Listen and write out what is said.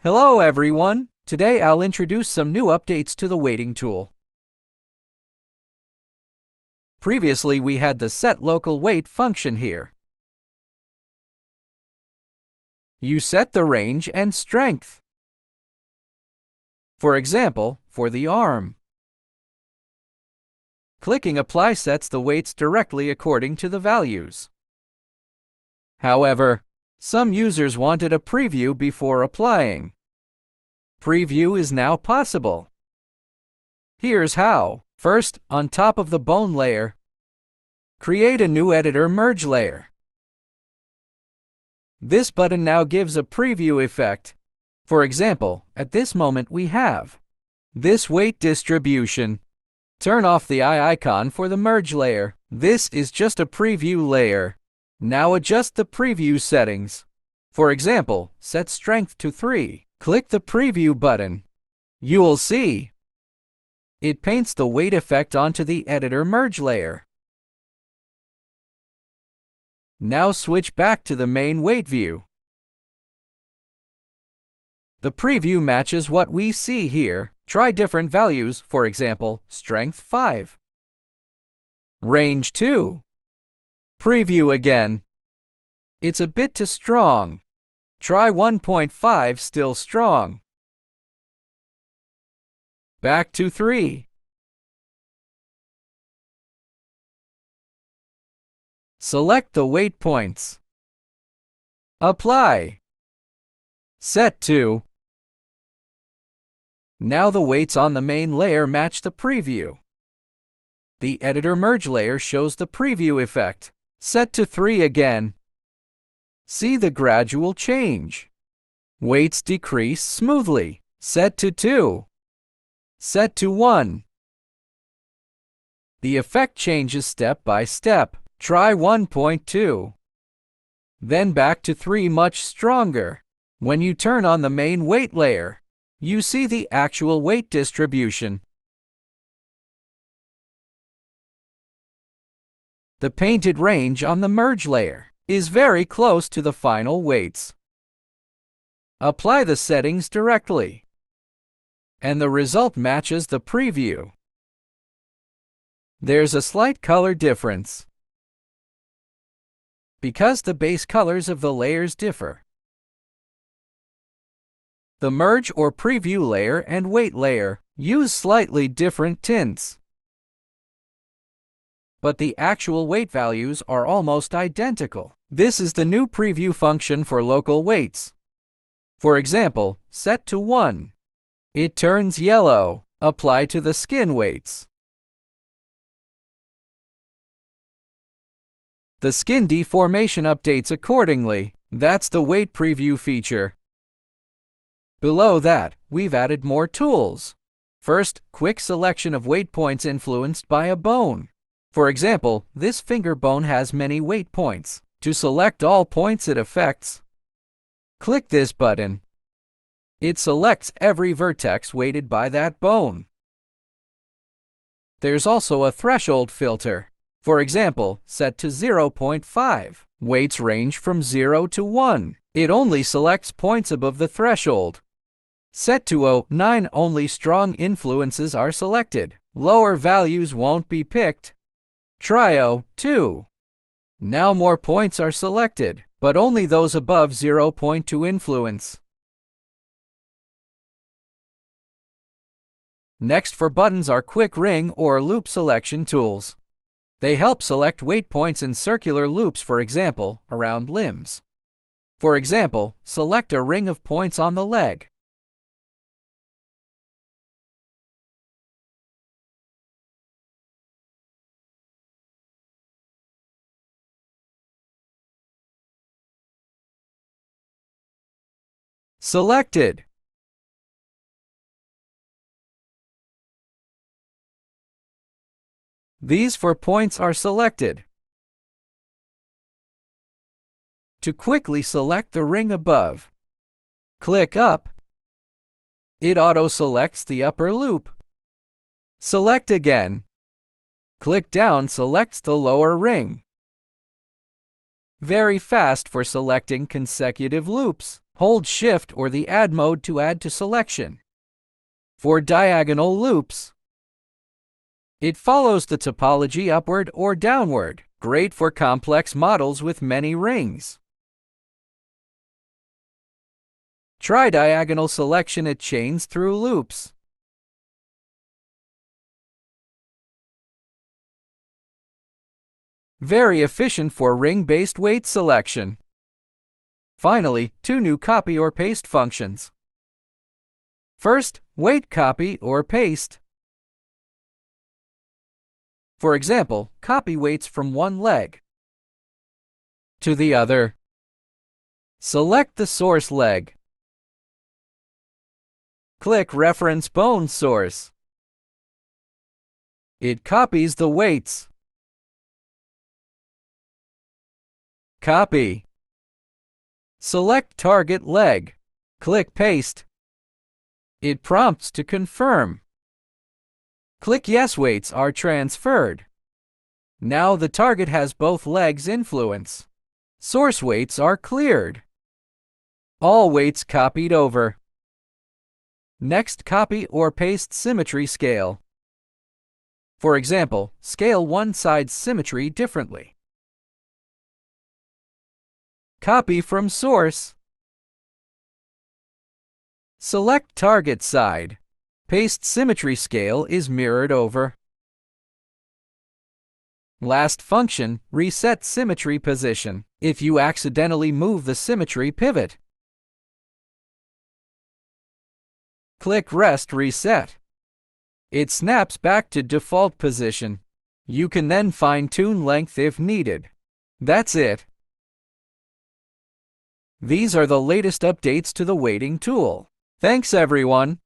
Hello everyone! Today I'll introduce some new updates to the weighting tool. Previously we had the set local weight function here. You set the range and strength. For example, for the arm. Clicking Apply sets the weights directly according to the values. However, some users wanted a preview before applying. Preview is now possible. Here's how. First, on top of the bone layer, create a new editor merge layer. This button now gives a preview effect. For example, at this moment we have this weight distribution. Turn off the eye icon for the merge layer. This is just a preview layer. Now adjust the preview settings. For example, set strength to 3. Click the preview button. You will see it paints the weight effect onto the editor merge layer. Now switch back to the main weight view. The preview matches what we see here. Try different values, for example, strength 5. Range 2. Preview again. It's a bit too strong. Try 1.5, still strong. Back to 3. Select the weight points. Apply. Set to. Now the weights on the main layer match the preview. The editor merge layer shows the preview effect. Set to 3 again. See the gradual change. Weights decrease smoothly. Set to 2. Set to 1. The effect changes step by step. Try 1.2. Then back to 3, much stronger. When you turn on the main weight layer, you see the actual weight distribution. The painted range on the merge layer is very close to the final weights. Apply the settings directly, and the result matches the preview. There's a slight color difference because the base colors of the layers differ. The merge or preview layer and weight layer use slightly different tints, but the actual weight values are almost identical. This is the new preview function for local weights. For example, set to 1. It turns yellow. Apply to the skin weights. The skin deformation updates accordingly. That's the weight preview feature. Below that, we've added more tools. First, quick selection of weight points influenced by a bone. For example, this finger bone has many weight points. To select all points it affects, click this button. It selects every vertex weighted by that bone. There's also a threshold filter. For example, set to 0.5. Weights range from 0 to 1. It only selects points above the threshold. Set to 0.9, only strong influences are selected. Lower values won't be picked. Try 0.2. Now more points are selected, but only those above 0.2 influence. Next for buttons are quick ring or loop selection tools. They help select weight points in circular loops, for example, around limbs. For example, select a ring of points on the leg. Selected. These 4 points are selected. To quickly select the ring above, click up. It auto-selects the upper loop. Select again. Click down, selects the lower ring. Very fast for selecting consecutive loops. Hold Shift or the Add mode to add to selection. For diagonal loops, it follows the topology upward or downward, great for complex models with many rings. Try diagonal selection at chains through loops. Very efficient for ring-based weight selection. Finally, 2 new copy or paste functions. First, weight copy or paste. For example, copy weights from one leg to the other. Select the source leg. Click Reference Bone Source. It copies the weights. Copy. Select target leg. Click Paste. It prompts to confirm. Click Yes, weights are transferred. Now the target has both legs influence. Source weights are cleared. All weights copied over. Next, copy or paste symmetry scale. For example, scale one side's symmetry differently. Copy from source. Select target side. Paste symmetry scale is mirrored over. Last function, reset symmetry position. If you accidentally move the symmetry pivot, click Rest Reset. It snaps back to default position. You can then fine-tune length if needed. That's it. These are the latest updates to the weighting tool. Thanks everyone.